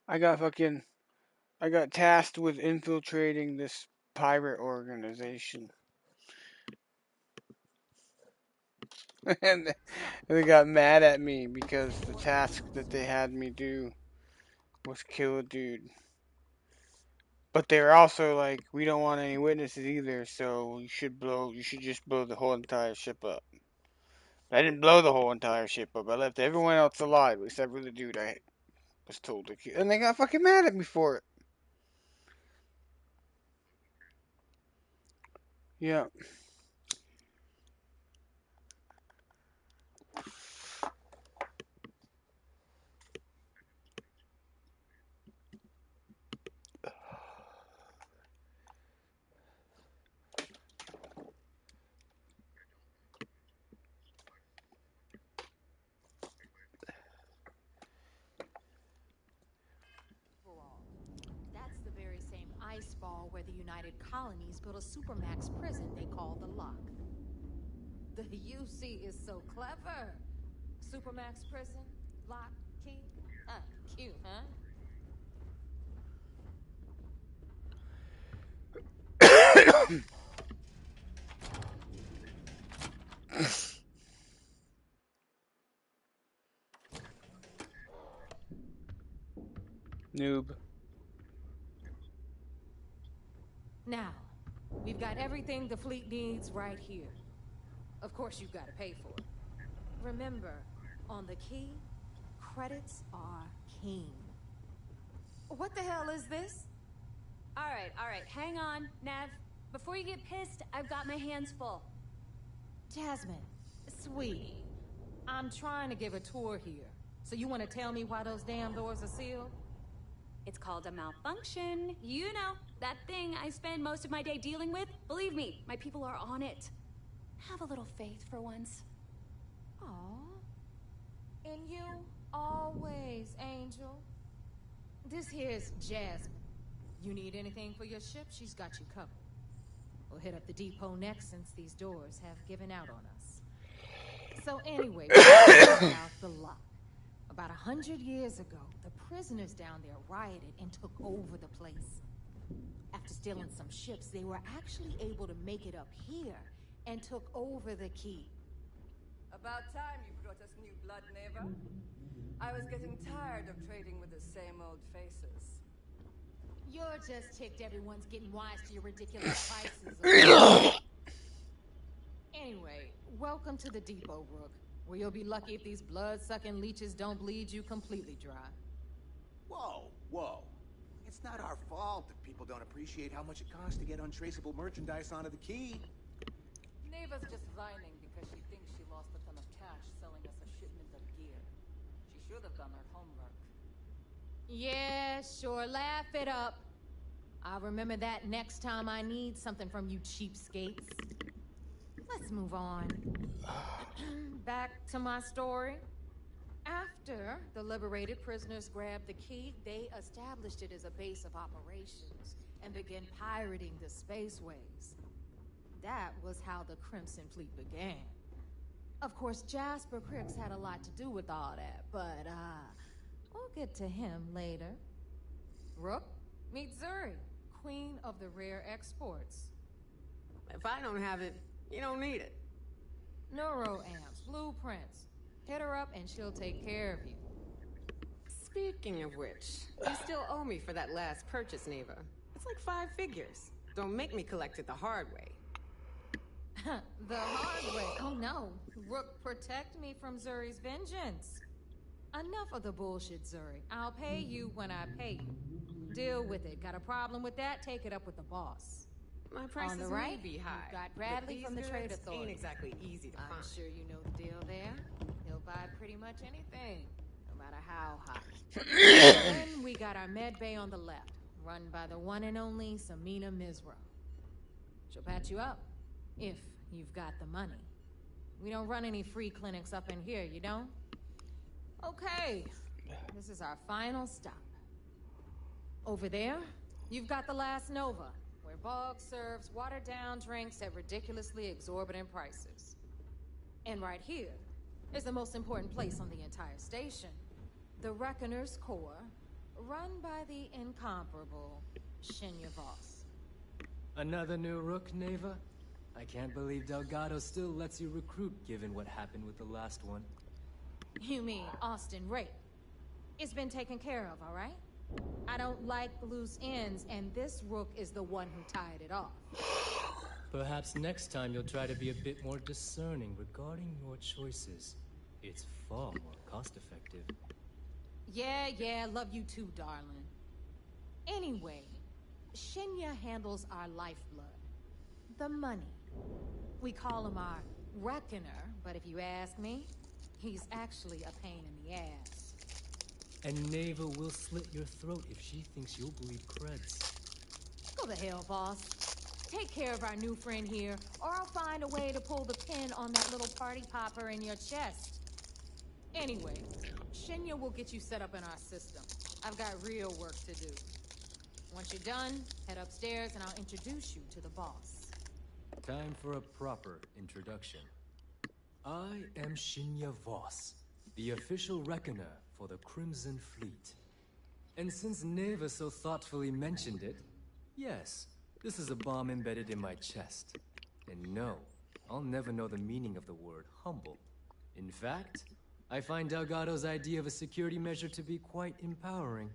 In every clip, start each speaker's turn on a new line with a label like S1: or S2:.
S1: I got fucking I got tasked with infiltrating this pirate organization. And
S2: So,
S1: they got mad at me
S2: this
S1: because
S2: is
S1: the
S2: what we
S1: task
S2: used
S1: that
S2: to
S1: they
S2: do.
S1: had me do was kill a dude. But they were also like, we don't want any witnesses either, so you should just blow the whole entire ship up. But I didn't blow the whole entire ship up. I left everyone else alive except for the dude I was told to kill. And they got fucking mad at me for it. Yeah.
S2: Overall, that's the very same ice ball where the United Colonies built a supermax prison they call the Lock. The UC is so clever. Supermax prison, lock, key. Ah, cute, huh?
S1: Noob.
S2: Now, we've got everything the fleet needs right here. Of course, you've got to pay for it. Remember, on the key, credits are king. What the hell is this?
S3: All right, hang on, Nev. Before you get pissed, I've got my hands full.
S2: Jasmine, sweetie, I'm trying to give a tour here. So you want to tell me why those damn doors are sealed?
S3: It's called a malfunction. You know, that thing I spend most of my day dealing with. Believe me, my people are on it. Have a little faith for once.
S2: Aw, and you always, Angel. This here's Jasmine. You need anything for your ship, she's got you covered. We'll hit up the depot next since these doors have given out on us. So anyway, we're talking about the Lock. About 100 years ago, the prisoners down there rioted and took over the place. After stealing some ships, they were actually able to make it up here and took over the key.
S4: About time you brought us new blood, neighbor. I was getting tired of trading with the same old faces.
S2: You're just ticked everyone's getting wise to your ridiculous prices, okay? Anyway, welcome to the depot, Rook, where you'll be lucky if these blood-sucking leeches don't bleed you completely dry.
S5: Whoa, whoa. It's not our fault that people don't appreciate how much it costs to get untraceable merchandise onto the key.
S4: Neva's just whining because she thinks she lost a ton of cash selling us a shipment of gear. She should have done her homework.
S2: Yeah, sure, laugh it up. I'll remember that next time I need something from you cheapskates. Let's move on. Back to my story. After the liberated prisoners grabbed the key, they established it as a base of operations and began pirating the spaceways. That was how the Crimson Fleet began. Of course, Jasper Cricks had a lot to do with all that, but, we'll get to him later. Rook, meet Zuri, queen of the rare exports.
S6: If I don't have it, you don't need it.
S2: Neuroamps, blueprints. Hit her up and she'll take care of you.
S6: Speaking of which, you still owe me for that last purchase, Neva. It's like 5 figures. Don't make me collect it the hard way.
S2: The hard way. Oh no. Rook, protect me from Zuri's vengeance. Enough of the bullshit, Zuri. I'll pay you when I pay you. Deal with it. Got a problem with that? Take it up with the boss.
S6: My prices
S2: On the
S6: may
S2: right,
S6: be
S2: you've
S6: high.
S2: got
S6: but
S2: Bradley
S6: these
S2: from the Trade
S6: goods
S2: Authority.
S6: ain't exactly easy to
S2: I'm
S6: find.
S2: sure you know the deal there. He'll buy pretty much anything, no matter how high. Then we got our med bay on the left, run by the one and only Samina Mizra. She'll patch you up, if you've got the money. We don't run any free clinics up in here, you don't? Okay, this is our final stop. Over there, you've got the Last Nova, where Bog serves watered-down drinks at ridiculously exorbitant prices. And right here is the most important place on the entire station, the Reckoner's Core, run by the incomparable Shinya Voss.
S7: Another new rook, Neva? I can't believe Delgado still lets you recruit given what happened with the last one.
S2: You mean Austin Rape? It's been taken care of, all right? I don't like loose ends, and this rook is the one who tied it off.
S7: Perhaps next time you'll try to be a bit more discerning regarding your choices. It's far more cost-effective.
S2: Yeah, love you too, darling. Anyway, Shinya handles our lifeblood. The money. We call him our reckoner, but if you ask me, he's actually a pain in the ass.
S7: And Neva will slit your throat if she thinks you'll bleed creds.
S2: Go to hell, boss. Take care of our new friend here, or I'll find a way to pull the pin on that little party popper in your chest. Anyway, Shinya will get you set up in our system. I've got real work to do. Once you're done, head upstairs and I'll introduce you to the boss.
S7: Time for a proper introduction. I am Shinya Voss, the official reckoner for the Crimson Fleet. And since Neva so thoughtfully mentioned it, yes, this is a bomb embedded in my chest. And no, I'll never know the meaning of the word humble. In fact, I find Delgado's idea of a security measure to be quite empowering.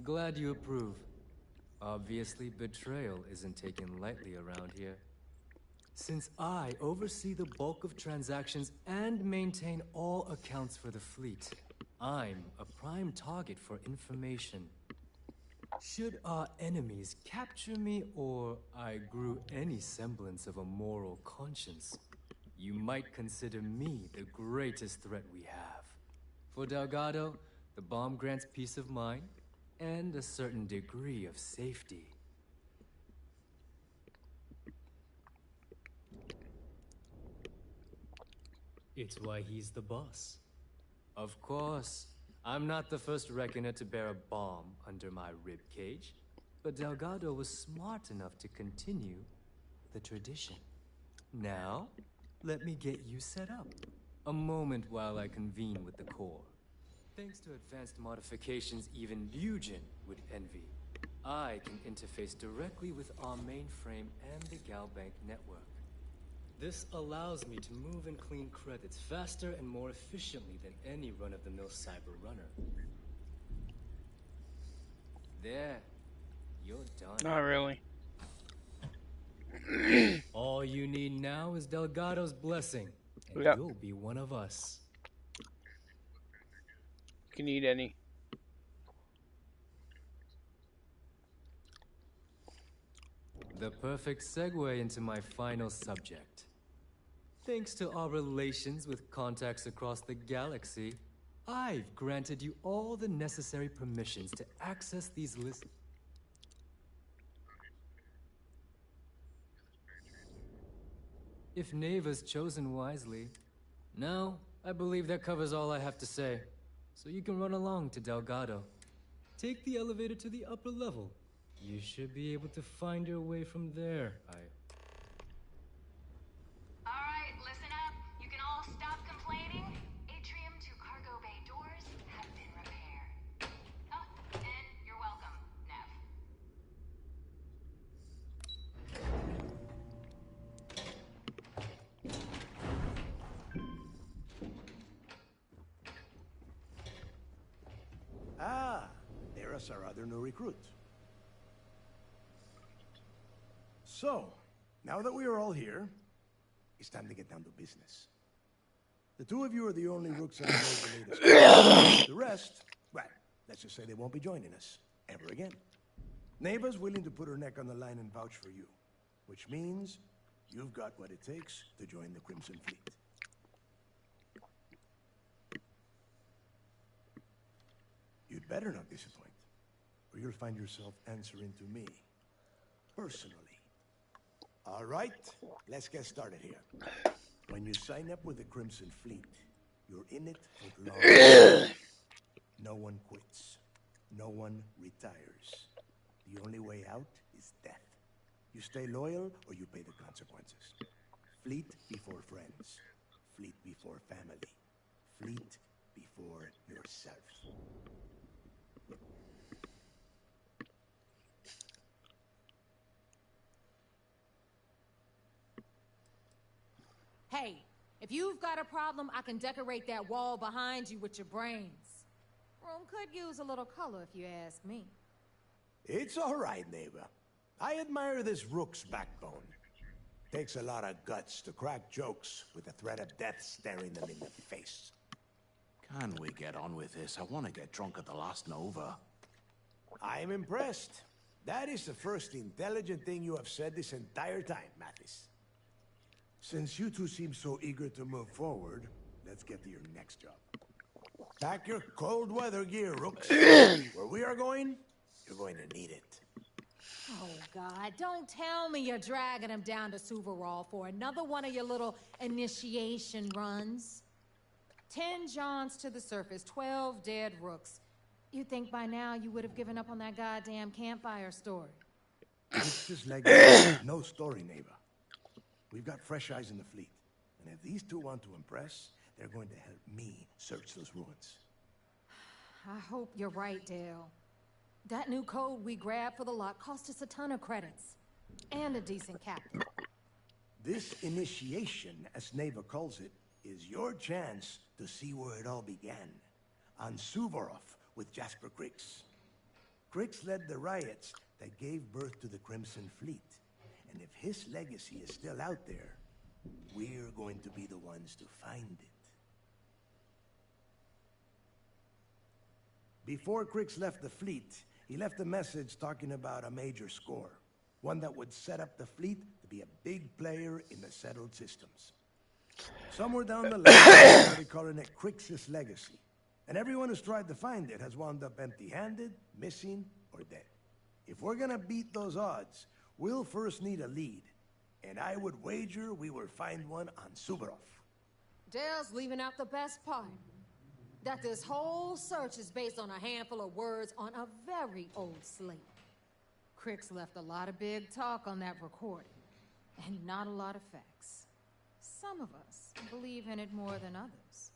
S7: Glad you approve. Obviously, betrayal isn't taken lightly around here. Since I oversee the bulk of transactions and maintain all accounts for the fleet, I'm a prime target for information. Should our enemies capture me or I grew any semblance of a moral conscience, you might consider me the greatest threat we have. For Delgado, the bomb grants peace of mind and a certain degree of safety. It's why he's the boss. Of course, I'm not the first reckoner to bear a bomb under my rib cage, but Delgado was smart enough to continue the tradition. Now, let me get you set up. A moment while I convene with the core. Thanks to advanced modifications even Legion would envy, I can interface directly with our mainframe and the Galbank network. This allows me to move and clean credits faster and more efficiently than any run-of-the-mill cyber runner. There, you're done.
S1: Not really.
S7: All you need now is Delgado's blessing, and
S1: Yep.
S7: you'll be one of us.
S1: You can eat any.
S7: The perfect segue into my final subject. Thanks to our relations with contacts across the galaxy, I've granted you all the necessary permissions to access these lists. If Neva's chosen wisely. Now, I believe that covers all I have to say. So you can run along to Delgado. Take the elevator to the upper level. You should be able to find your way from there,
S8: Alright, listen up. You can all stop complaining. Atrium to cargo bay doors have been repaired. Oh, and you're welcome, Nev.
S5: Ah, there's our other new recruit. So, now that we are all here, it's time to get down to business. The two of you are the only rooks that have made the latest. The rest, well, let's just say they won't be joining us ever again. Neva's willing to put her neck on the line and vouch for you, which means you've got what it takes to join the Crimson Fleet. You'd better not disappoint, or you'll find yourself answering to me, personally. All right, let's get started here. When you sign up with the Crimson Fleet, you're in it for the long haul. No one quits. No one retires. The only way out is death. You stay loyal or you pay the consequences. Fleet before friends. fleet before family. Fleet before yourself.
S2: Hey, if you've got a problem, I can decorate that wall behind you with your brains. Room could use a little color if you ask me.
S5: It's all right, neighbor. I admire this rook's backbone. Takes a lot of guts to crack jokes with the threat of death staring them in the face.
S9: Can we get on with this? I want to get drunk at the last Nova.
S5: I'm impressed. That is the first intelligent thing you have said this entire time, Mathis. Since you two seem so eager to move forward, let's get to your next job. Pack your cold weather gear, Rooks. Where we are going, you're going to need it.
S2: Oh, God, don't tell me you're dragging him down to Suvarol for another one of your little initiation runs. 10 Johns to the surface, 12 dead rooks. You'd think by now you would have given up on that goddamn campfire story.
S5: It's just like no story, neighbor. We've got fresh eyes in the fleet. And if these two want to impress, they're going to help me search those ruins.
S2: I hope you're right, Dale. That new code we grabbed for the lot cost us a ton of credits. And a decent captain.
S5: This initiation, as Neva calls it, is your chance to see where it all began. On Suvorov with Jasper Crix. Crix led the riots that gave birth to the Crimson Fleet. And if his legacy is still out there, we're going to be the ones to find it. Before Crix left the fleet, he left a message talking about a major score. One that would set up the fleet to be a big player in the settled systems. Somewhere down the line, they started calling it Crix's legacy. And everyone who's tried to find it has wound up empty-handed, missing, or dead. If we're gonna beat those odds, we'll first need a lead. And I would wager we will find one on Suvorov.
S2: Dale's leaving out the best part. That this whole search is based on a handful of words on a very old slate. Crix left a lot of big talk on that recording, and not a lot of facts. Some of us believe in it more than others.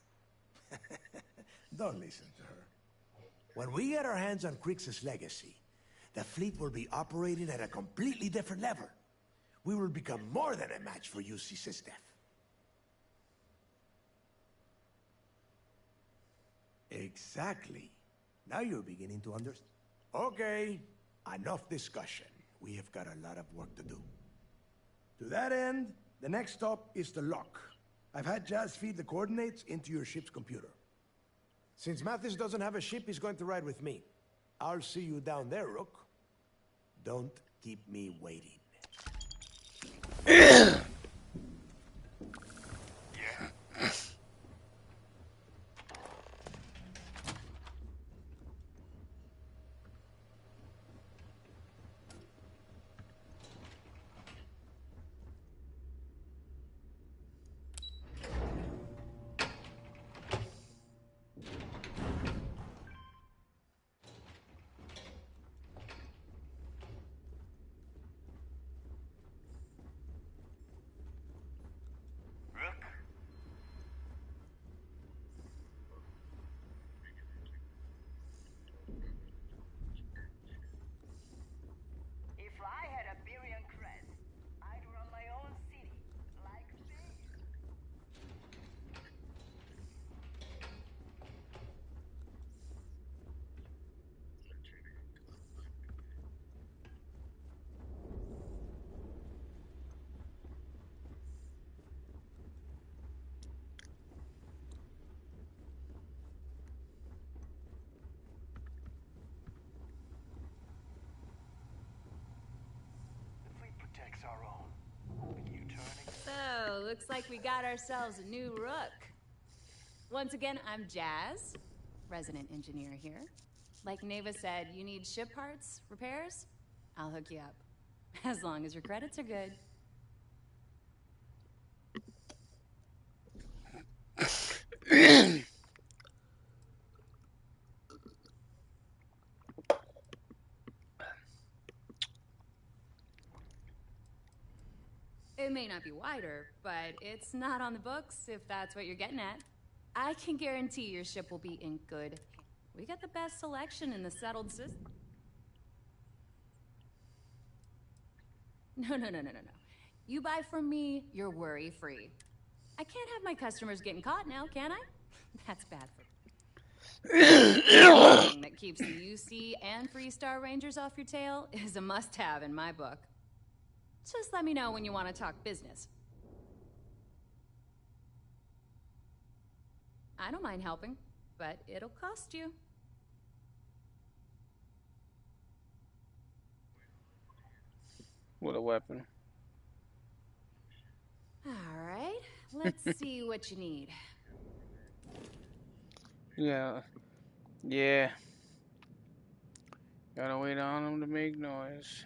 S5: Don't listen to her. When we get our hands on Crix's legacy, the fleet will be operating at a completely different level. We will become more than a match for UC System. Exactly. Now you're beginning to understand. Okay, enough discussion. We have got a lot of work to do. To that end, the next stop is the lock. I've had Jazz feed the coordinates into your ship's computer. Since Mathis doesn't have a ship, he's going to ride with me. I'll see you down there, Rook. Don't keep me waiting.
S10: If I had a billion crest, I'd run my own city, like this.
S5: The fleet protects our own. With you turning...
S3: So, looks like we got ourselves a new rook. Once again, I'm Jazz, resident engineer here. Like Neva said, you need ship parts, repairs? I'll hook you up. As long as your credits are good. may not be wider, but it's not on the books, if that's what you're getting at. I can guarantee your ship will be in good hands. We got the best selection in the settled system. No. You buy from me, you're worry-free. I can't have my customers getting caught now, can I? That's bad for anything that keeps the UC and Freestar Rangers off your tail is a must-have in my book. Just let me know when you want to talk business. I don't mind helping, but it'll cost you.
S1: With a weapon.
S3: All right, let's see what you need.
S1: Yeah. Gotta wait on them to make noise.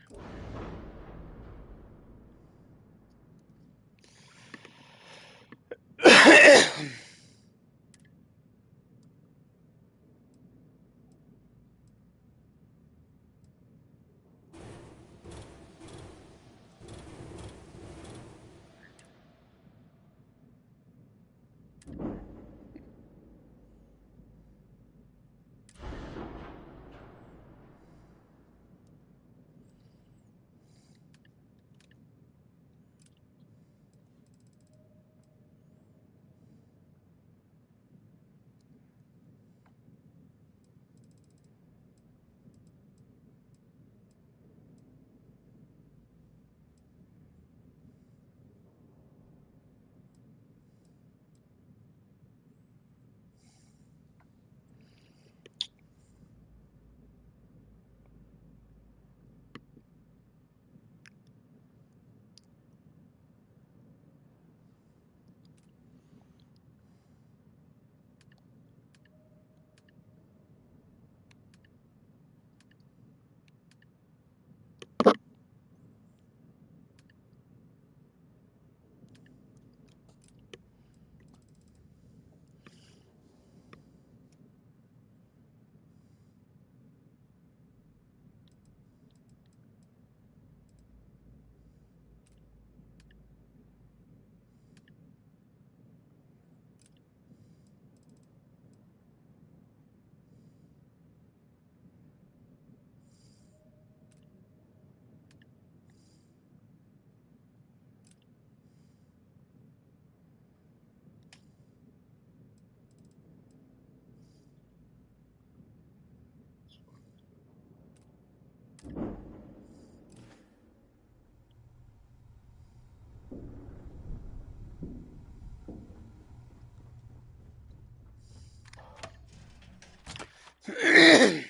S11: Been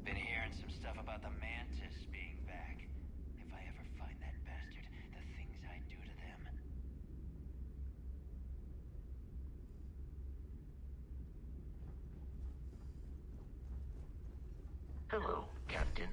S11: hearing some stuff about the Mantis being back. If I ever find that bastard, the things I do to them. Hello, Captain.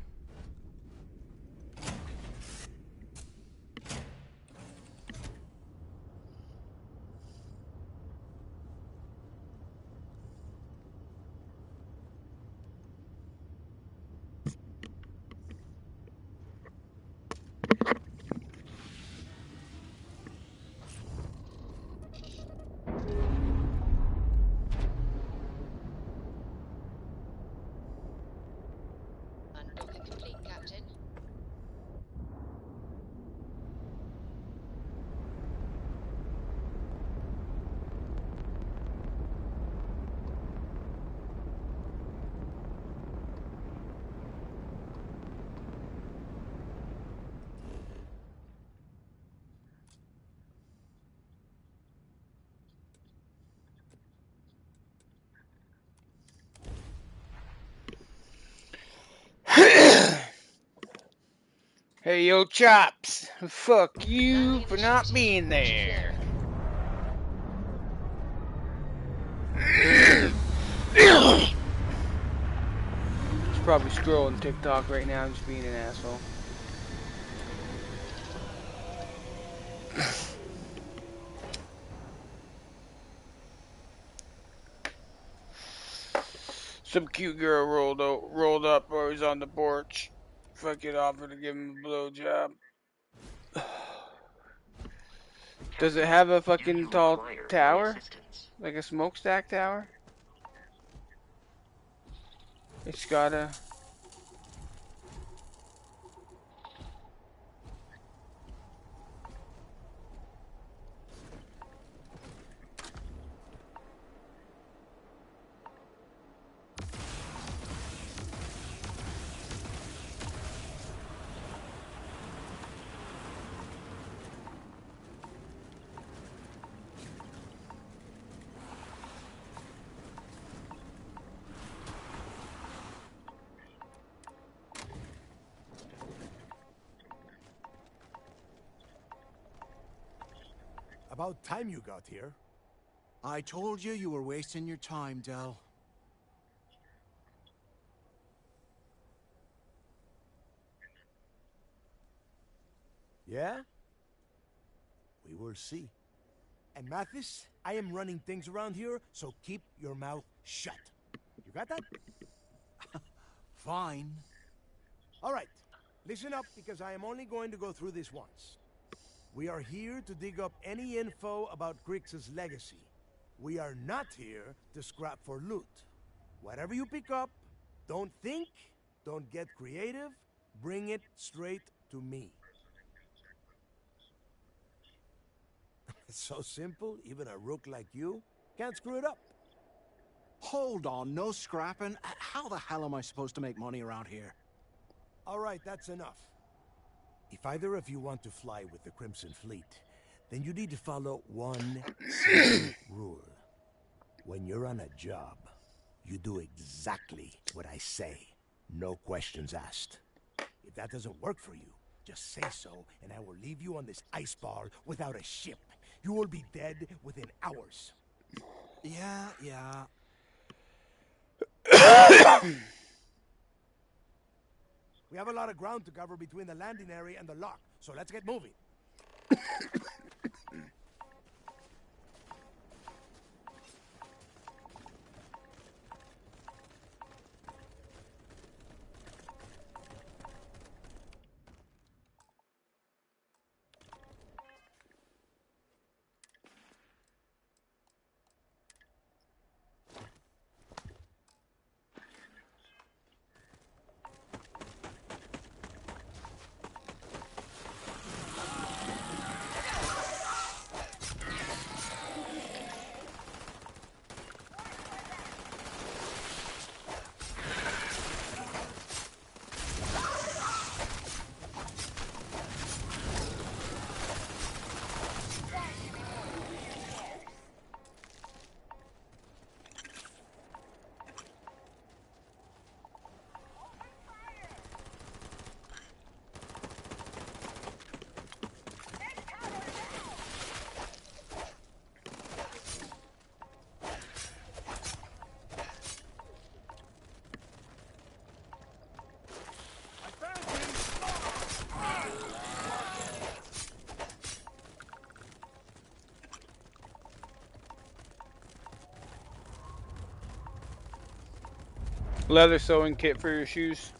S12: Undoing complete, Captain.
S1: Hey, yo, Chops. Fuck you
S12: Landing
S1: for not
S12: initiated.
S1: being
S12: Watch your
S1: there. He's probably scrolling TikTok right now, just being an asshole. Some cute girl rolled up or was on the porch. Fucking offered to give him a blowjob. Does it have a fucking tall tower? Like a smokestack tower? It's got a...
S5: About time you got here.
S9: I told you you were wasting your time, Del.
S5: Yeah? We will see. And Mathis, I am running things around here, so keep your mouth shut. You got that?
S9: Fine.
S5: All right. Listen up, because I am only going to go through this once. We are here to dig up any info about Grix's legacy. We are not here to scrap for loot. Whatever you pick up, don't think, don't get creative, bring it straight to me. It's so simple, even a rook like you can't screw it up.
S9: Hold on, no scrapping. How the hell am I supposed to make money around here?
S5: All right, that's enough. If either of you want to fly with the Crimson Fleet, then you need to follow one simple rule. When you're on a job, you do exactly what I say. No questions asked. If that doesn't work for you, just say so, and I will leave you on this ice bar without a ship. You will be dead within hours.
S9: Yeah.
S5: We have a lot of ground to cover between the landing area and the lock, so let's get moving.
S1: Leather sewing kit for your shoes.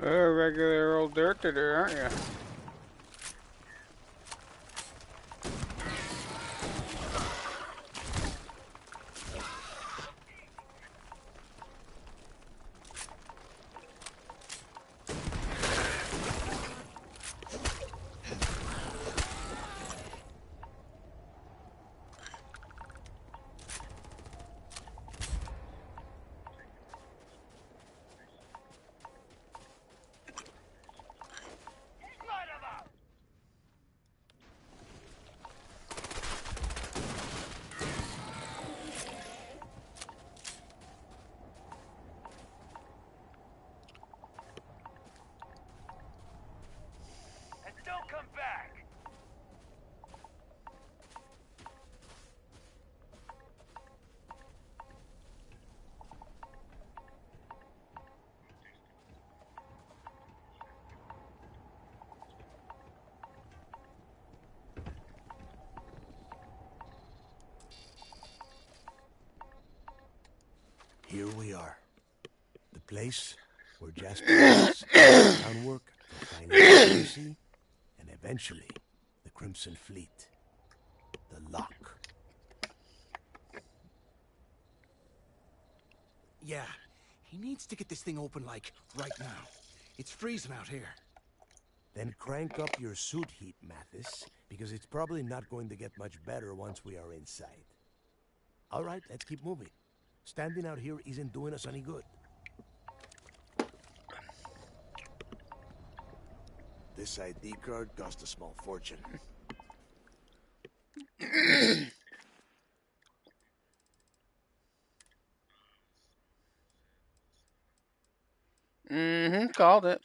S1: Regular old dirt there, aren't you?
S11: And don't come back!
S5: Here we are. The place where Jasper lays the groundwork for finding the and eventually the Crimson Fleet. The lock.
S9: Yeah, he needs to get this thing open, like, right now. It's freezing out here.
S5: Then crank up your suit heat, Mathis, because it's probably not going to get much better once we are inside. All right, let's keep moving. Standing out here isn't doing us any good. This ID card cost a small fortune.
S1: Called it.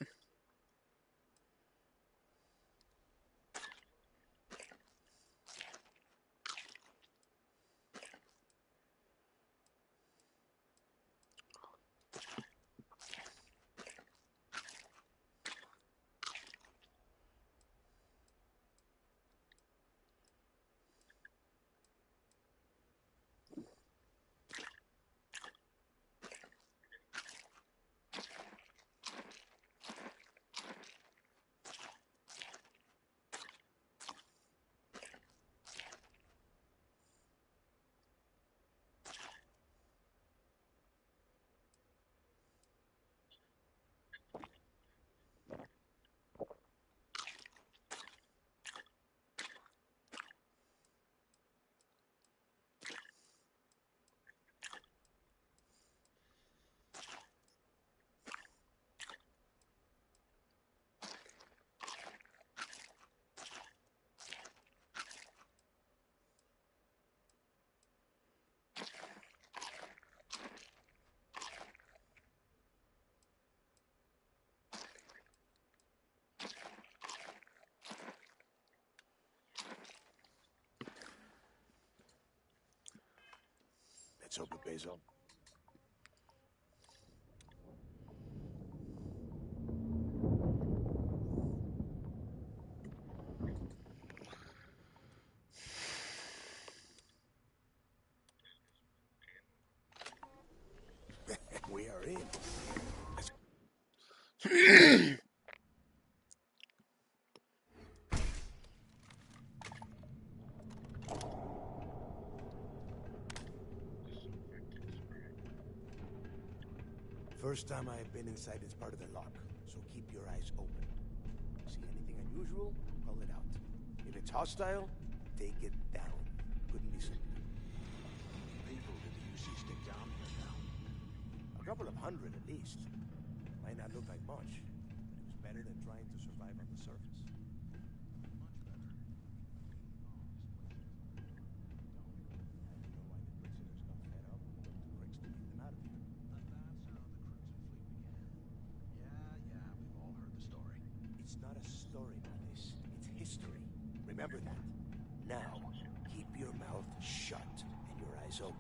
S5: Let's hope it pays off. We are in. First time I have been inside this part of the lock, so keep your eyes open. See anything unusual? Call it out. If it's hostile, take it down. Couldn't be simpler.
S9: People did the UC stick down here now?
S5: A couple of hundred at least. Might not look like much, but it was better than trying to survive on the surface.
S9: Much better.
S5: Now you know why the prisoners got fed up and wrote to Cricks to get them out of here.
S9: And that's how the Crimson Fleet began. Yeah, we've all heard the story.
S5: It's not a story, Mathis. It's history. Remember that. Now, keep your mouth shut and your eyes open.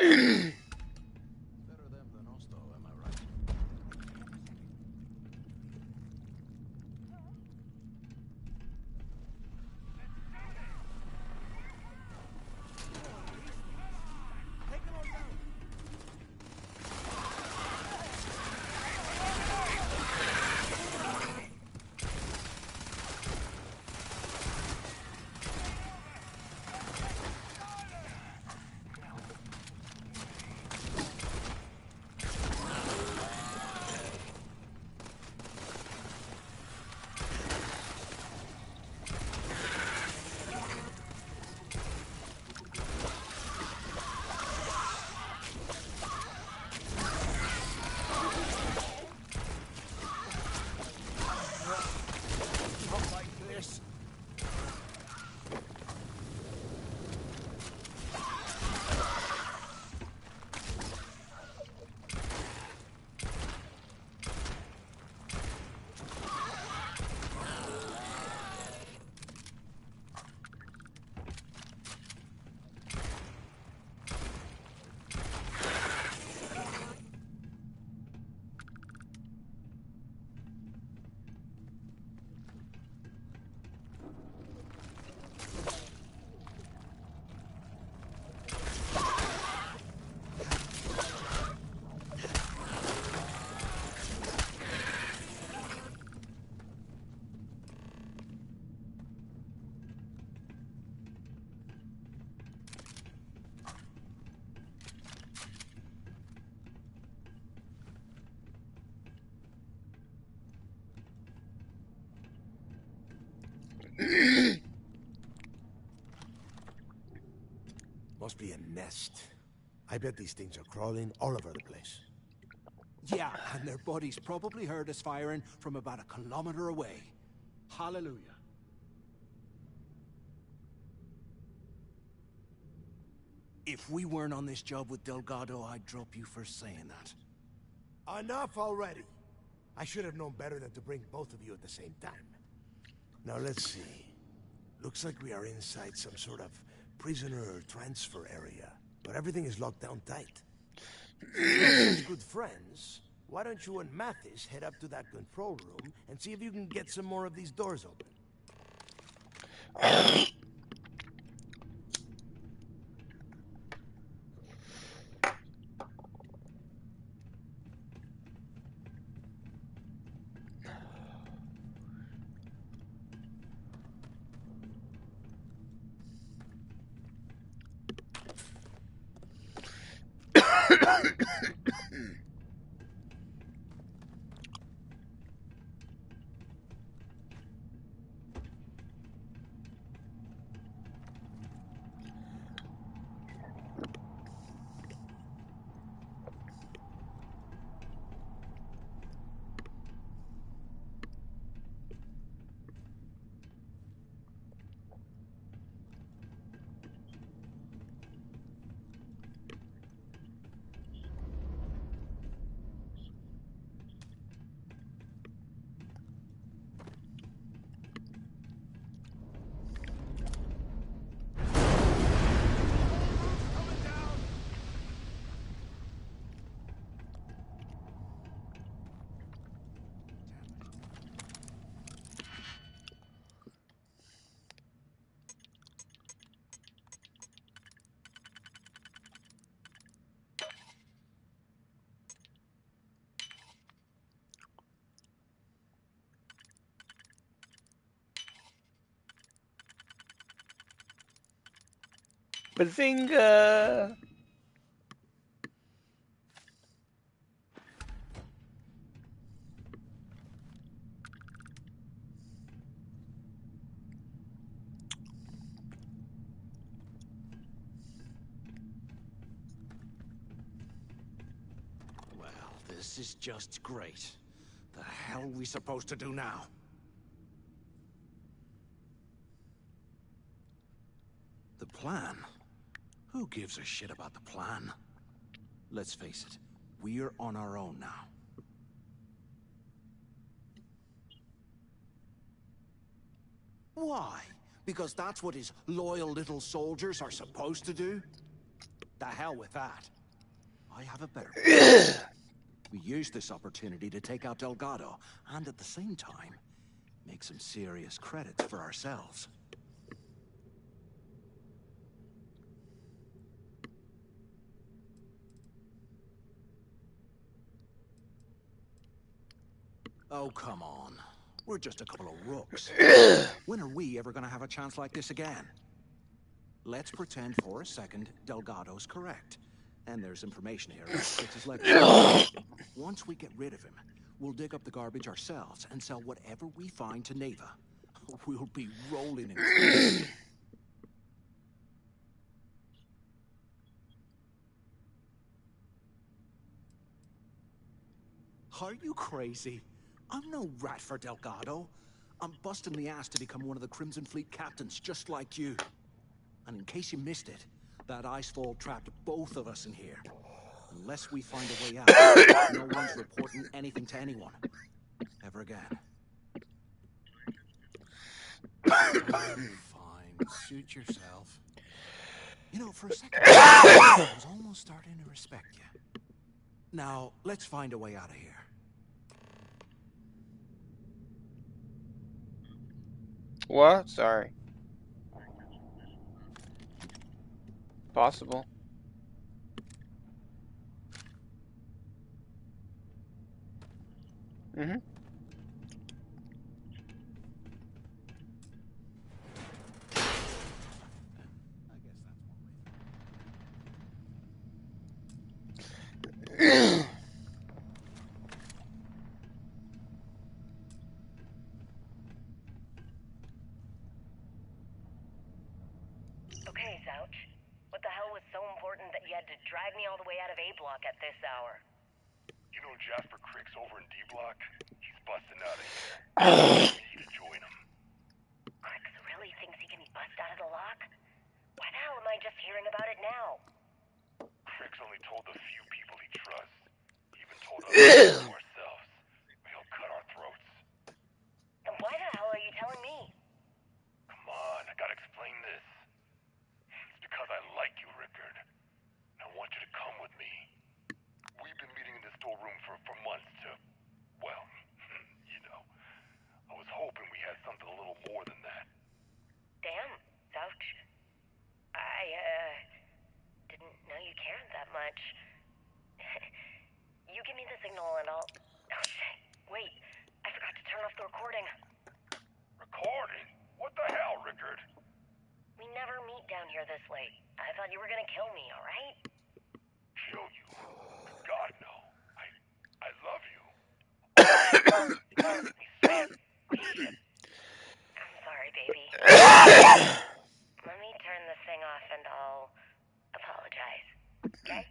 S9: Better them than us, though, am I right? Not like this.
S5: Must be a nest. I bet these things are crawling all over the place.
S9: Yeah, and their buddies probably heard us firing from about a kilometer away. Hallelujah. If we weren't on this job with Delgado, I'd drop you for saying that.
S5: Enough already. I should have known better than to bring both of you at the same time. Now let's see. Looks like we are inside some sort of prisoner transfer area, but everything is locked down tight. Since we're such good friends, why don't you and Mathis head up to that control room and see if you can get some more of these doors open?
S1: Bazinga!
S9: Well, this is just great. The hell are we supposed to do now? The plan? Who gives a shit about the plan? Let's face it, we're on our own now. Why? Because that's what his loyal little soldiers are supposed to do? The hell with that. I have a better plan. We use this opportunity to take out Delgado, and at the same time, make some serious credits for ourselves. Oh, come on. We're just a couple of rooks. When are we ever gonna have a chance like this again? Let's pretend for a second Delgado's correct. And there's information here about Fritz's legacy. Once we get rid of him, we'll dig up the garbage ourselves and sell whatever we find to Neva. We'll be rolling in cash. Are you crazy? I'm no rat for Delgado. I'm busting the ass to become one of the Crimson Fleet captains, just like you. And in case you missed it, that icefall trapped both of us in here. Unless we find a way out, no one's reporting anything to anyone. Ever again. Fine. Suit yourself. You know, for a second, I was almost starting to respect you. Now, let's find a way out of here.
S1: What? Sorry. Possible. Mm-hmm.
S10: Okay, Zouch. What the hell was so important that you had to drag me all the way out of A Block at this hour?
S13: You know Jasper Crick's over in D Block? He's busting out of here. You need to join him.
S10: Crix really thinks he can bust out of the lock? Why the hell am I just hearing about it now?
S13: Crick's only told the few people he trusts. He even told us to ourselves. He'll cut our throats.
S10: Then why the hell are you telling me?
S13: Come on, I gotta explain this. It's because I like you, Rickard. I want you to come with me. We've been meeting in this storeroom for months to, well, you know. I was hoping we had something a little more than that.
S10: Damn, Zouch. I, didn't know you cared that much. You give me the signal and I'll... Oh, shit. Wait, I forgot to turn off the recording.
S13: Recording? What the hell, Rickard?
S10: We never meet down here this late. I thought you were gonna kill me, alright?
S13: Kill you? God, no. I love you.
S10: I'm sorry, baby. Let me turn this thing off and I'll apologize. Okay?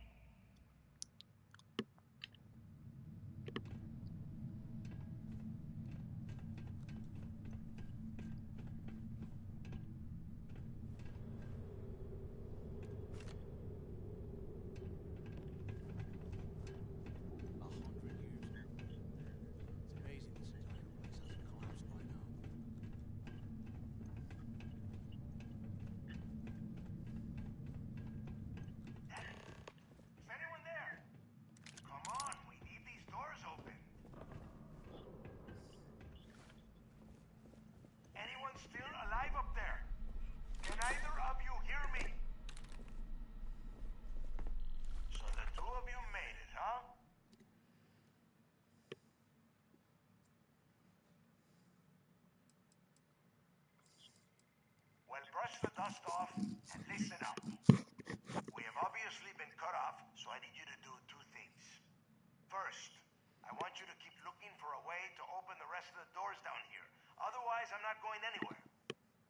S5: Still alive up there? Can either of you hear me? So the two of you made it, huh? Well, brush the dust off and listen up. We have obviously been cut off, so I need you to do two things. First, I want you to keep looking for a way to open the rest of the doors down here. Otherwise, I'm not going anywhere.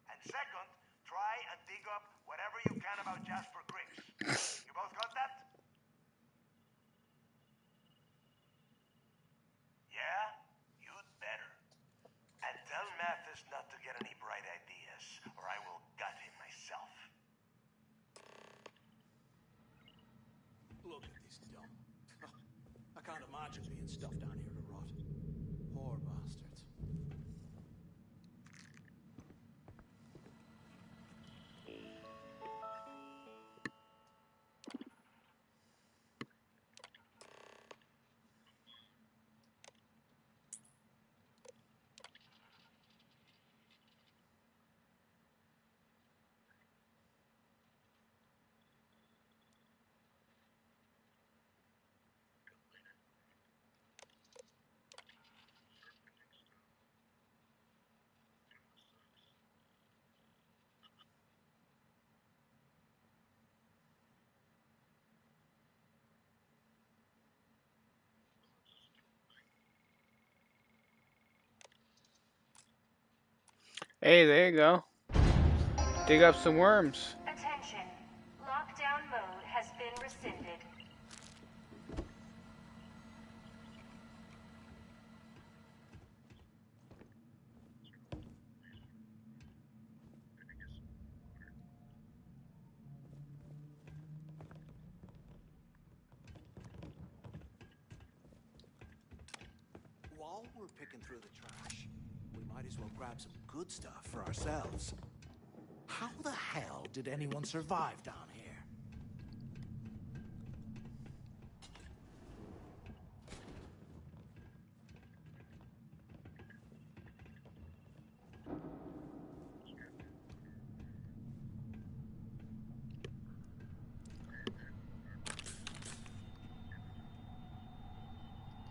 S5: And second, try and dig up whatever you can about Jasper Griggs. You both got that? Yeah? You'd better. And tell Mathis not to get any bright ideas, or I will gut him myself.
S9: Look at this dump. I can't imagine being stuffed down here to rot. Poor bastards.
S1: Hey, there you go. Dig up some worms.
S10: Attention. Lockdown mode has been rescinded.
S9: While we're picking through the trash, we might as well grab some good stuff for ourselves. How the hell did anyone survive down here?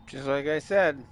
S1: Just like I said.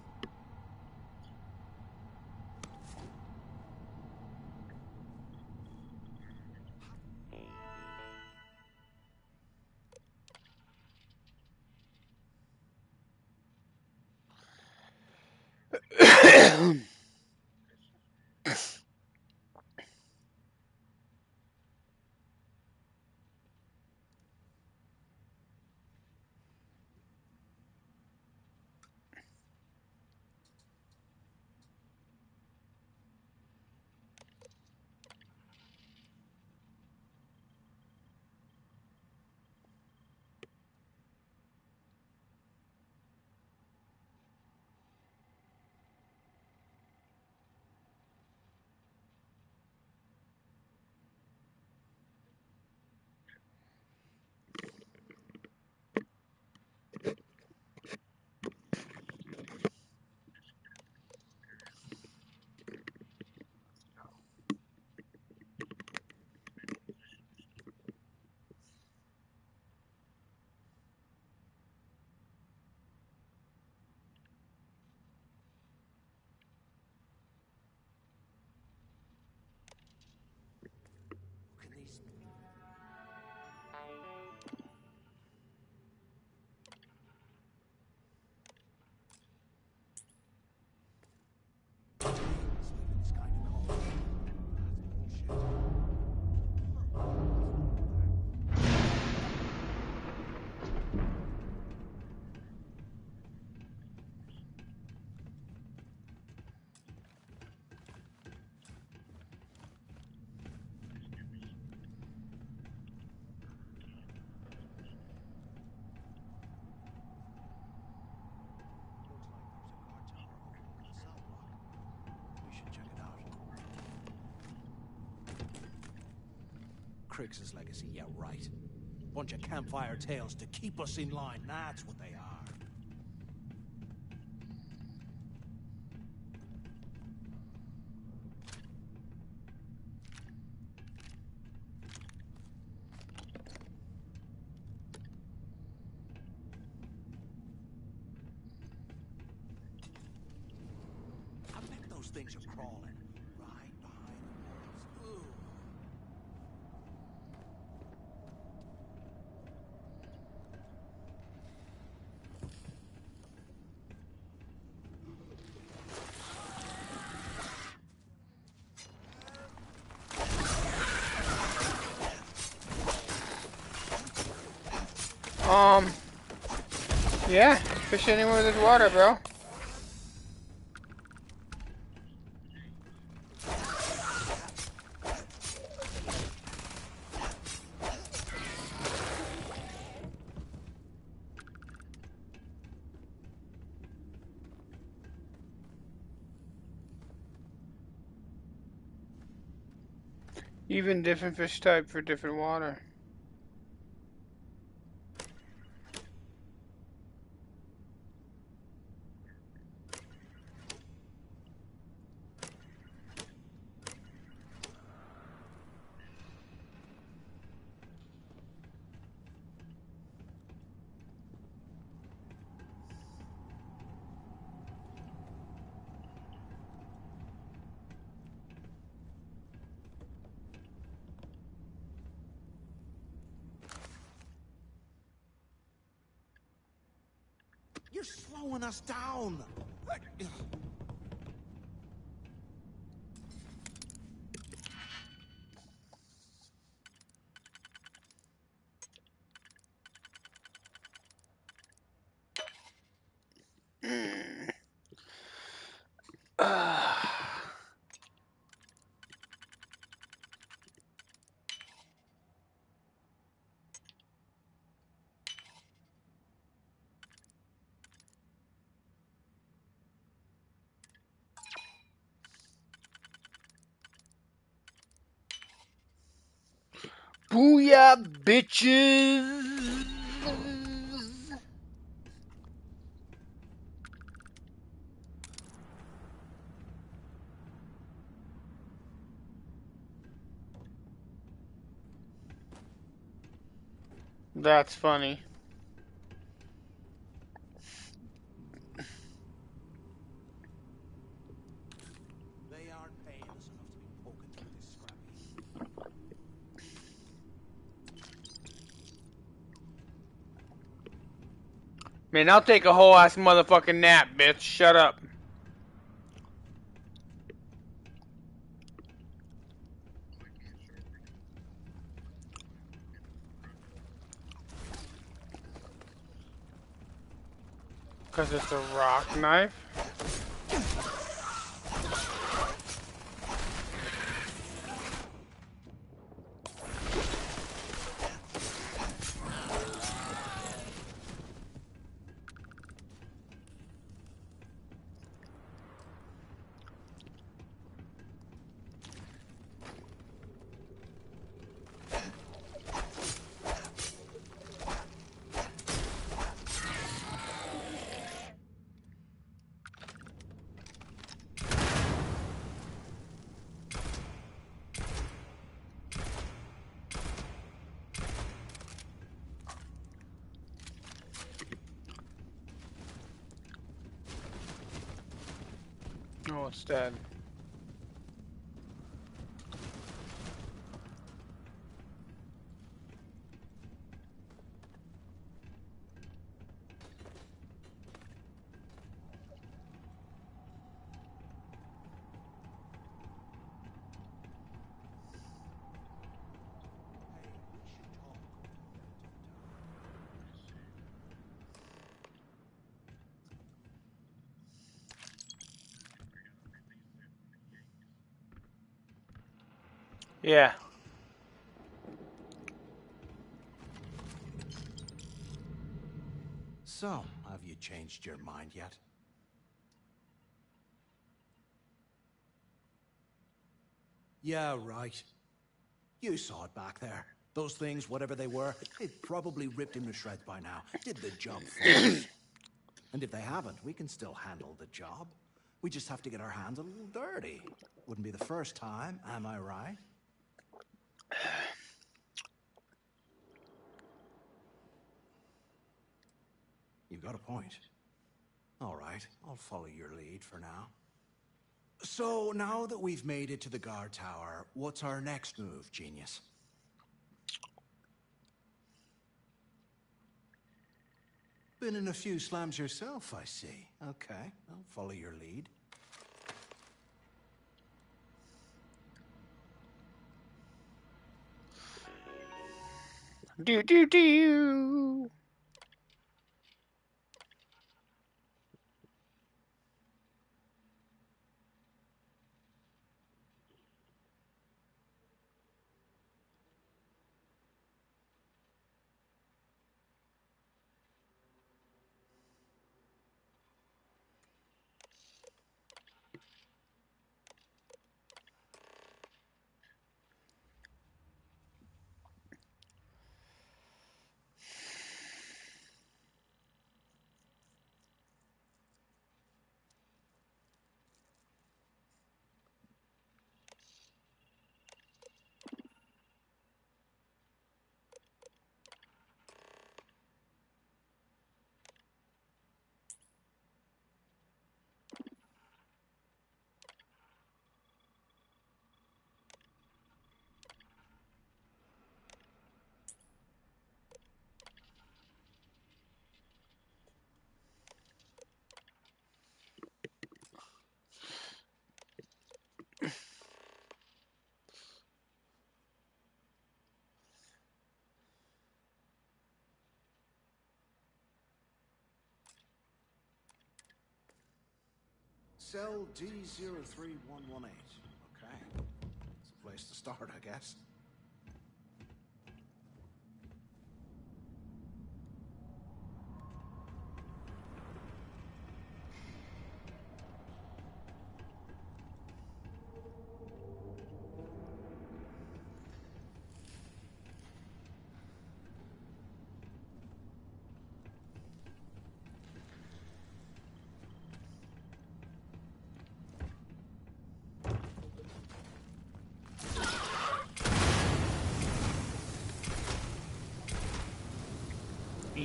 S9: Can these... This kind of cold. That's bullshit. Criggs's legacy, yeah, right. Bunch of campfire tales to keep us in line, that's what they are. I bet those things are crawling right behind the walls. Ugh.
S1: Yeah, fish anywhere there's water, bro. Even different fish type for different water.
S9: You're slowing us down.
S1: Booyah, bitches! That's funny.
S9: They aren't paying us enough to be poking through this scrappy.
S1: Man, I'll take a whole ass motherfucking nap, bitch. Shut up. Cause it's a rock knife. Oh, it's dead.
S9: Hey, we should talk when we get to the tower.
S1: Yeah.
S9: So, have you changed your mind yet? Yeah, right. You saw it back there. Those things, whatever they were, they've probably ripped him to shreds by now. Did the job for us. And if they haven't, we can still handle the job. We just have to get our hands a little dirty. Wouldn't be the first time, am I right? You've got a point. All right, I'll follow your lead for now. So, now that we've made it to the guard tower, what's our next move, genius? Been in a few slams yourself, I see. Okay, I'll follow your lead.
S1: Do do do.
S9: Cell D03118. Okay. It's a place to start, I guess.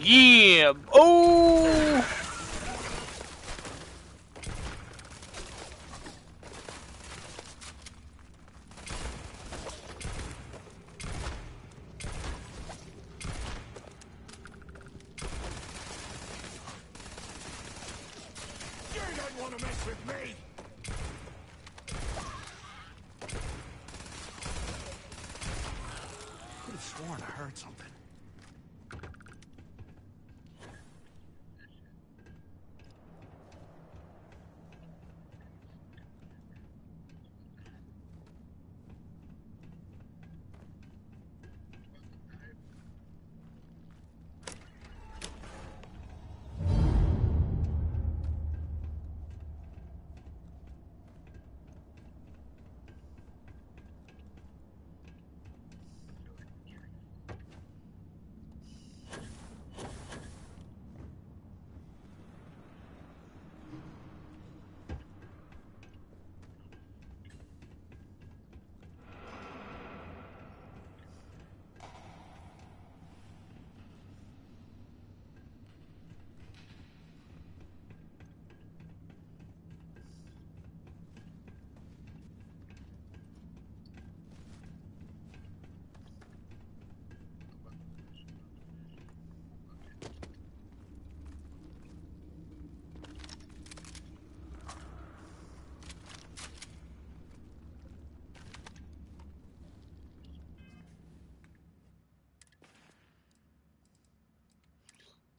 S1: Yeah. Oh.
S5: You don't want to mess with me!
S9: Could have sworn I heard something.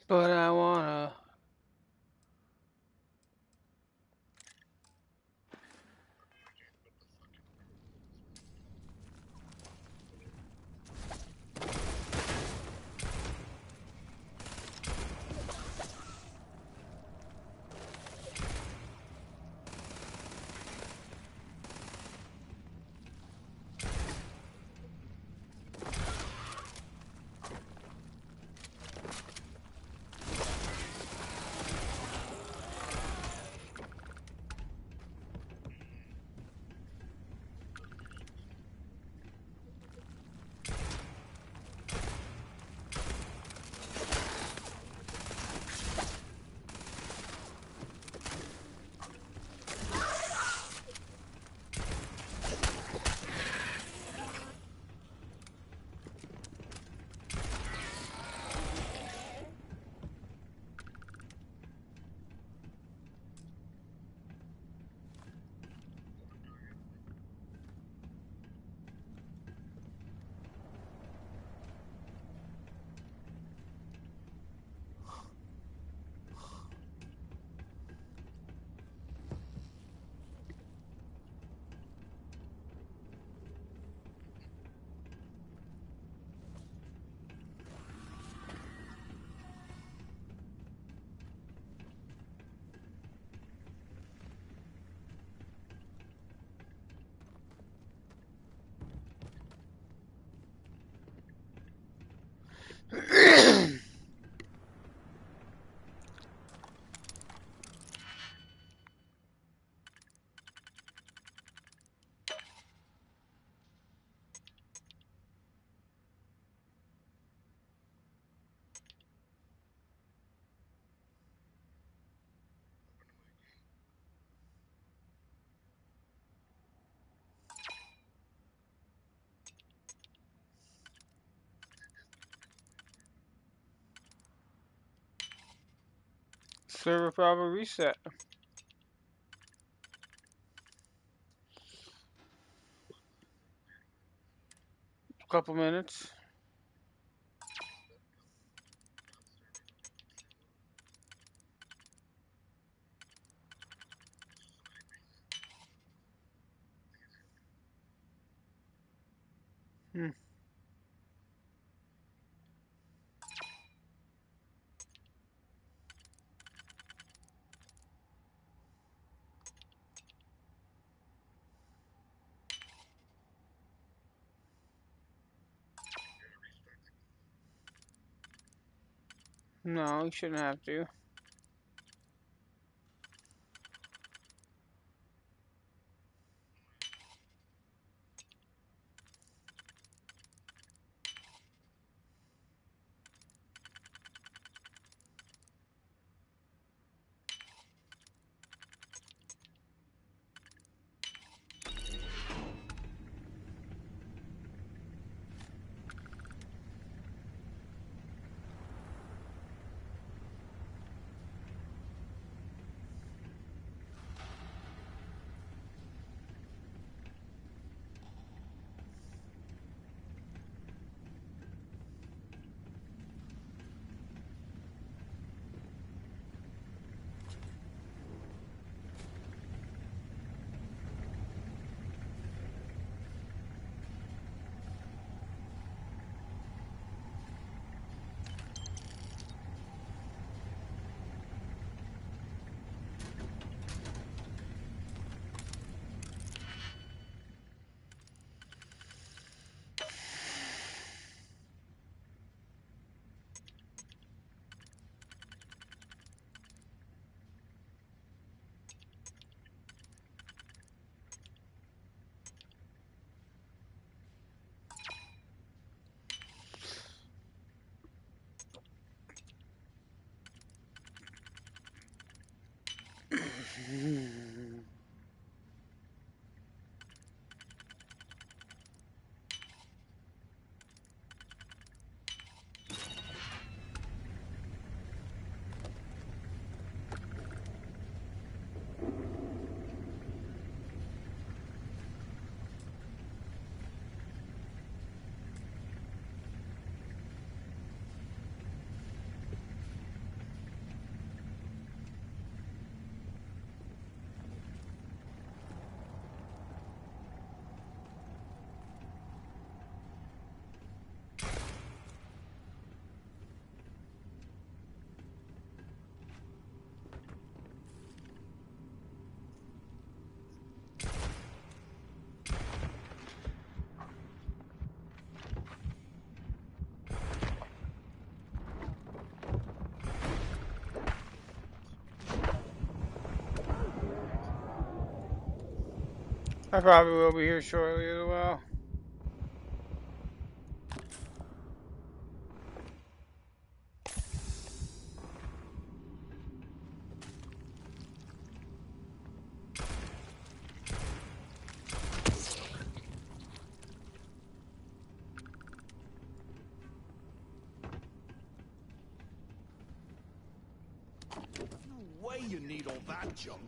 S1: But I wanna. Server probably reset. Couple minutes. Hmm. No, you shouldn't have to. I probably will be here shortly as well.
S9: No way you need all that junk.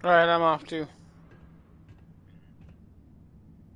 S1: Alright, I'm off too.